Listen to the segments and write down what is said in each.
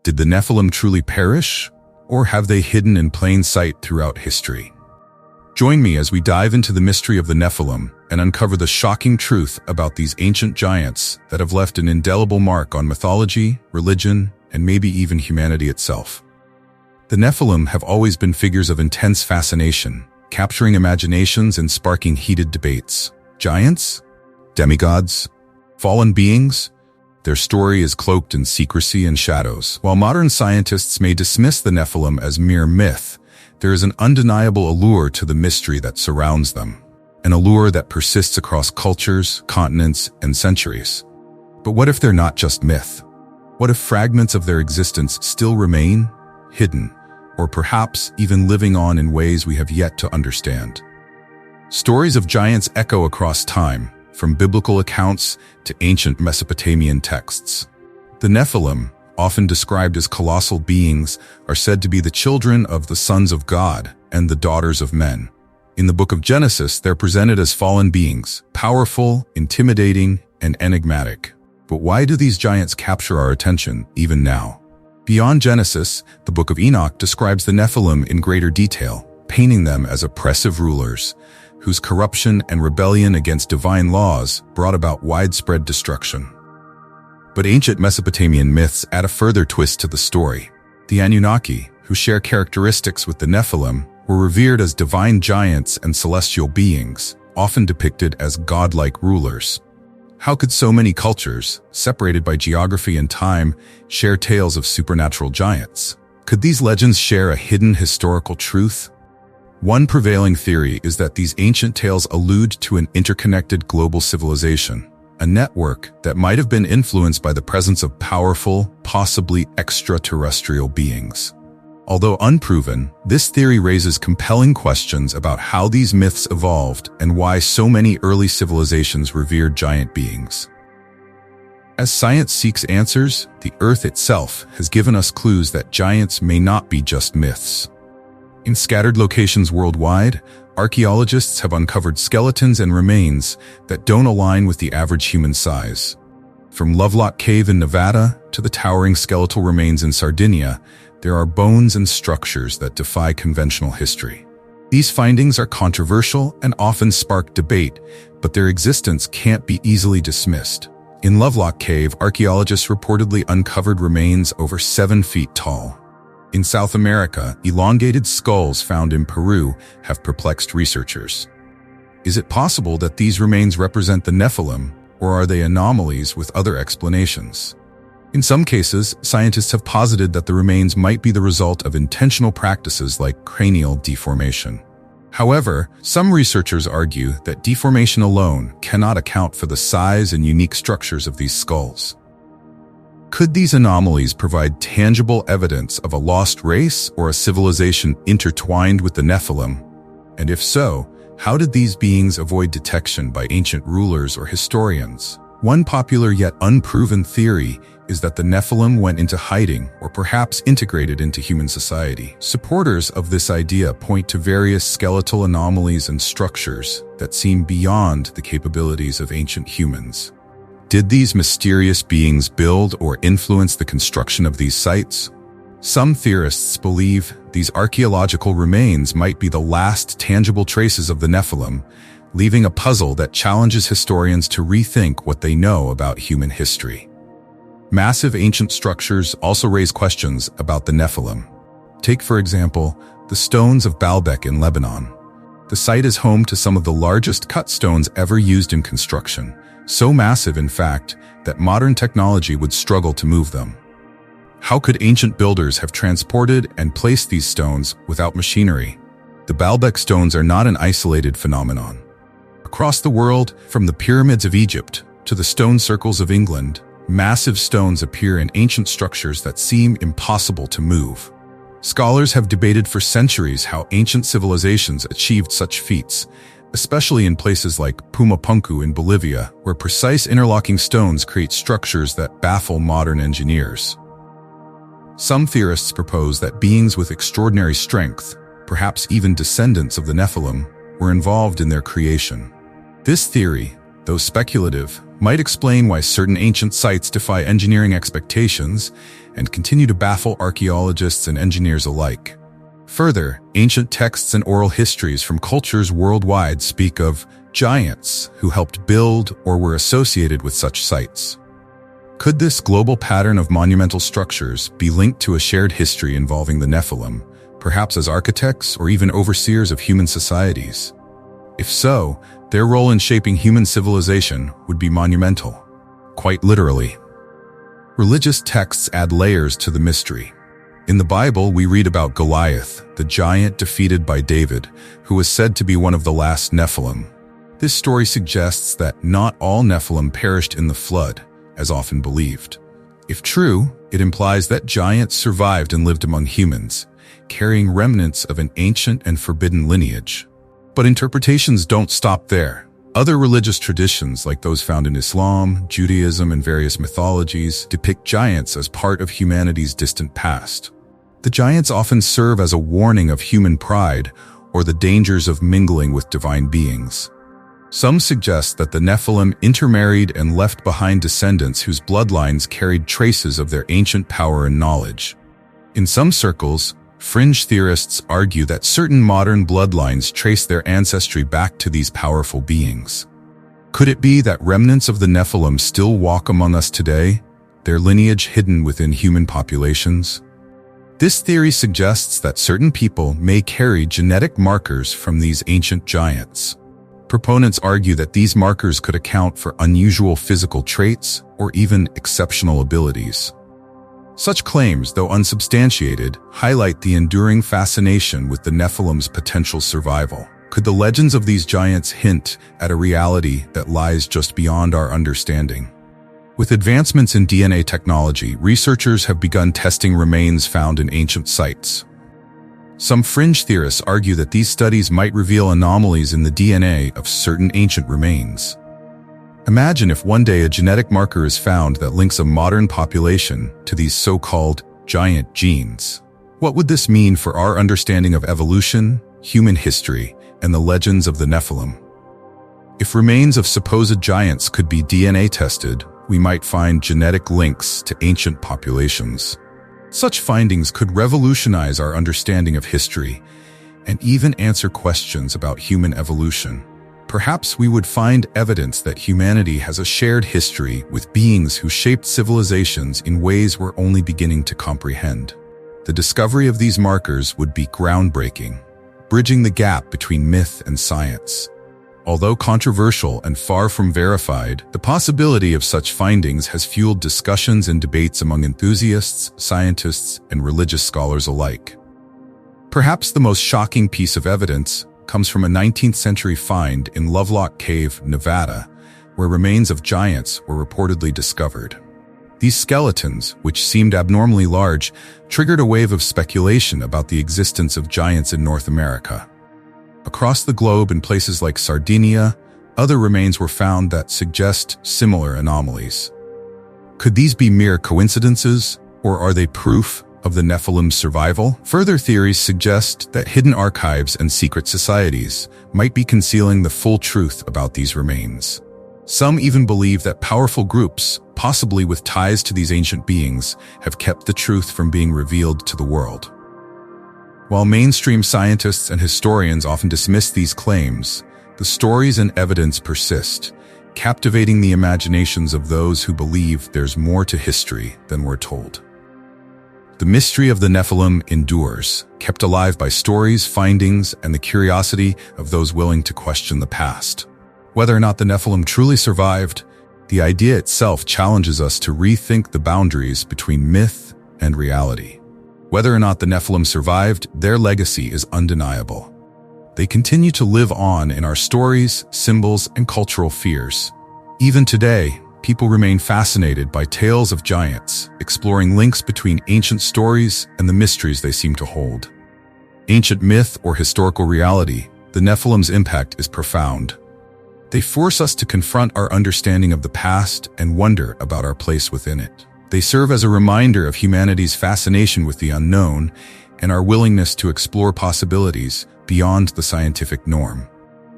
Did the Nephilim truly perish, or have they hidden in plain sight throughout history? Join me as we dive into the mystery of the Nephilim and uncover the shocking truth about these ancient giants that have left an indelible mark on mythology, religion, and maybe even humanity itself. The Nephilim have always been figures of intense fascination, capturing imaginations and sparking heated debates. Giants? Demigods? Fallen beings? Their story is cloaked in secrecy and shadows. While modern scientists may dismiss the Nephilim as mere myth, there is an undeniable allure to the mystery that surrounds them, an allure that persists across cultures, continents, and centuries. But what if they're not just myth? What if fragments of their existence still remain hidden, or perhaps even living on in ways we have yet to understand? Stories of giants echo across time, from biblical accounts to ancient Mesopotamian texts. The Nephilim, often described as colossal beings, are said to be the children of the sons of God and the daughters of men. In the book of Genesis, they're presented as fallen beings, powerful, intimidating, and enigmatic. But why do these giants capture our attention even now? Beyond Genesis, the book of Enoch describes the Nephilim in greater detail, painting them as oppressive rulers, whose corruption and rebellion against divine laws brought about widespread destruction. But ancient Mesopotamian myths add a further twist to the story. The Anunnaki, who share characteristics with the Nephilim, were revered as divine giants and celestial beings, often depicted as godlike rulers. How could so many cultures, separated by geography and time, share tales of supernatural giants? Could these legends share a hidden historical truth? One prevailing theory is that these ancient tales allude to an interconnected global civilization, a network that might have been influenced by the presence of powerful, possibly extraterrestrial beings. Although unproven, this theory raises compelling questions about how these myths evolved and why so many early civilizations revered giant beings. As science seeks answers, the Earth itself has given us clues that giants may not be just myths. In scattered locations worldwide, archaeologists have uncovered skeletons and remains that don't align with the average human size. From Lovelock Cave in Nevada to the towering skeletal remains in Sardinia, there are bones and structures that defy conventional history. These findings are controversial and often spark debate, but their existence can't be easily dismissed. In Lovelock Cave, archaeologists reportedly uncovered remains over 7 feet tall. In South America, elongated skulls found in Peru have perplexed researchers. Is it possible that these remains represent the Nephilim, or are they anomalies with other explanations? In some cases, scientists have posited that the remains might be the result of intentional practices like cranial deformation. However, some researchers argue that deformation alone cannot account for the size and unique structures of these skulls. Could these anomalies provide tangible evidence of a lost race or a civilization intertwined with the Nephilim? And if so, how did these beings avoid detection by ancient rulers or historians? One popular yet unproven theory is that the Nephilim went into hiding or perhaps integrated into human society. Supporters of this idea point to various skeletal anomalies and structures that seem beyond the capabilities of ancient humans. Did these mysterious beings build or influence the construction of these sites? Some theorists believe these archaeological remains might be the last tangible traces of the Nephilim, leaving a puzzle that challenges historians to rethink what they know about human history. Massive ancient structures also raise questions about the Nephilim. Take, for example, the stones of Baalbek in Lebanon. The site is home to some of the largest cut stones ever used in construction, so massive, in fact, that modern technology would struggle to move them. How could ancient builders have transported and placed these stones without machinery? The Baalbek stones are not an isolated phenomenon. Across the world, from the pyramids of Egypt to the stone circles of England, massive stones appear in ancient structures that seem impossible to move. Scholars have debated for centuries how ancient civilizations achieved such feats, especially in places like Pumapunku in Bolivia, where precise interlocking stones create structures that baffle modern engineers. Some theorists propose that beings with extraordinary strength, perhaps even descendants of the Nephilim, were involved in their creation. This theory, though speculative, might explain why certain ancient sites defy engineering expectations and continue to baffle archaeologists and engineers alike. Further, ancient texts and oral histories from cultures worldwide speak of giants who helped build or were associated with such sites. Could this global pattern of monumental structures be linked to a shared history involving the Nephilim, perhaps as architects or even overseers of human societies? If so, their role in shaping human civilization would be monumental, quite literally. Religious texts add layers to the mystery. In the Bible, we read about Goliath, the giant defeated by David, who was said to be one of the last Nephilim. This story suggests that not all Nephilim perished in the flood, as often believed. If true, it implies that giants survived and lived among humans, carrying remnants of an ancient and forbidden lineage. But interpretations don't stop there. Other religious traditions, like those found in Islam, Judaism, and various mythologies, depict giants as part of humanity's distant past. The giants often serve as a warning of human pride or the dangers of mingling with divine beings. Some suggest that the Nephilim intermarried and left behind descendants whose bloodlines carried traces of their ancient power and knowledge. In some circles, fringe theorists argue that certain modern bloodlines trace their ancestry back to these powerful beings. Could it be that remnants of the Nephilim still walk among us today, their lineage hidden within human populations? This theory suggests that certain people may carry genetic markers from these ancient giants. Proponents argue that these markers could account for unusual physical traits or even exceptional abilities. Such claims, though unsubstantiated, highlight the enduring fascination with the Nephilim's potential survival. Could the legends of these giants hint at a reality that lies just beyond our understanding? With advancements in DNA technology, researchers have begun testing remains found in ancient sites. Some fringe theorists argue that these studies might reveal anomalies in the DNA of certain ancient remains. Imagine if one day a genetic marker is found that links a modern population to these so-called giant genes. What would this mean for our understanding of evolution, human history, and the legends of the Nephilim? If remains of supposed giants could be DNA tested, we might find genetic links to ancient populations. Such findings could revolutionize our understanding of history and even answer questions about human evolution. Perhaps we would find evidence that humanity has a shared history with beings who shaped civilizations in ways we're only beginning to comprehend. The discovery of these markers would be groundbreaking, bridging the gap between myth and science. Although controversial and far from verified, the possibility of such findings has fueled discussions and debates among enthusiasts, scientists, and religious scholars alike. Perhaps the most shocking piece of evidence comes from a 19th century find in Lovelock Cave, Nevada, where remains of giants were reportedly discovered. These skeletons, which seemed abnormally large, triggered a wave of speculation about the existence of giants in North America. Across the globe, in places like Sardinia, other remains were found that suggest similar anomalies. Could these be mere coincidences, or are they proof of the Nephilim's survival? Further theories suggest that hidden archives and secret societies might be concealing the full truth about these remains. Some even believe that powerful groups, possibly with ties to these ancient beings, have kept the truth from being revealed to the world. While mainstream scientists and historians often dismiss these claims, the stories and evidence persist, captivating the imaginations of those who believe there's more to history than we're told. The mystery of the Nephilim endures, kept alive by stories, findings, and the curiosity of those willing to question the past. Whether or not the Nephilim truly survived, the idea itself challenges us to rethink the boundaries between myth and reality. Whether or not the Nephilim survived, their legacy is undeniable. They continue to live on in our stories, symbols, and cultural fears. Even today, people remain fascinated by tales of giants, exploring links between ancient stories and the mysteries they seem to hold. Ancient myth or historical reality, the Nephilim's impact is profound. They force us to confront our understanding of the past and wonder about our place within it. They serve as a reminder of humanity's fascination with the unknown and our willingness to explore possibilities beyond the scientific norm.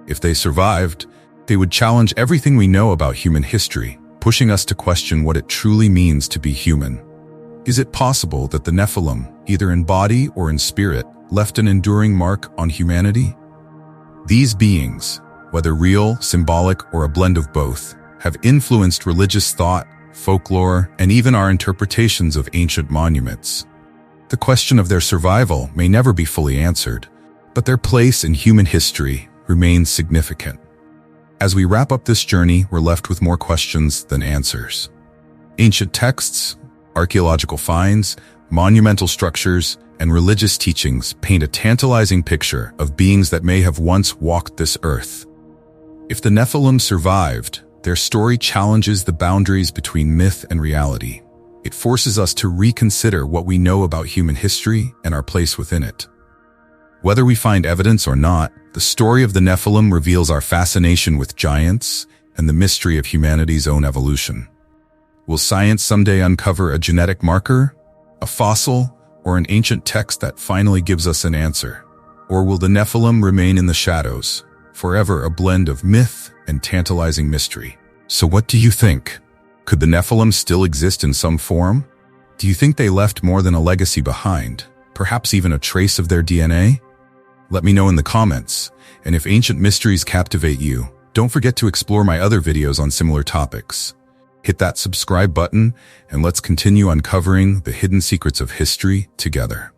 If they survived, They would challenge everything we know about human history, pushing us to question what it truly means to be human. Is it possible that the Nephilim, either in body or in spirit, left an enduring mark on humanity? These beings, whether real, symbolic, or a blend of both, have influenced religious thought, folklore, and even our interpretations of ancient monuments. The question of their survival may never be fully answered, but their place in human history remains significant. As we wrap up this journey, we're left with more questions than answers. Ancient texts, archaeological finds, monumental structures, and religious teachings paint a tantalizing picture of beings that may have once walked this earth. If the Nephilim survived, their story challenges the boundaries between myth and reality. It forces us to reconsider what we know about human history and our place within it. Whether we find evidence or not, the story of the Nephilim reveals our fascination with giants and the mystery of humanity's own evolution. Will science someday uncover a genetic marker, a fossil, or an ancient text that finally gives us an answer? Or will the Nephilim remain in the shadows, forever a blend of myth and tantalizing mystery? So what do you think? Could the Nephilim still exist in some form? Do you think they left more than a legacy behind, perhaps even a trace of their DNA? Let me know in the comments, and if ancient mysteries captivate you, don't forget to explore my other videos on similar topics. Hit that subscribe button, and let's continue uncovering the hidden secrets of history together.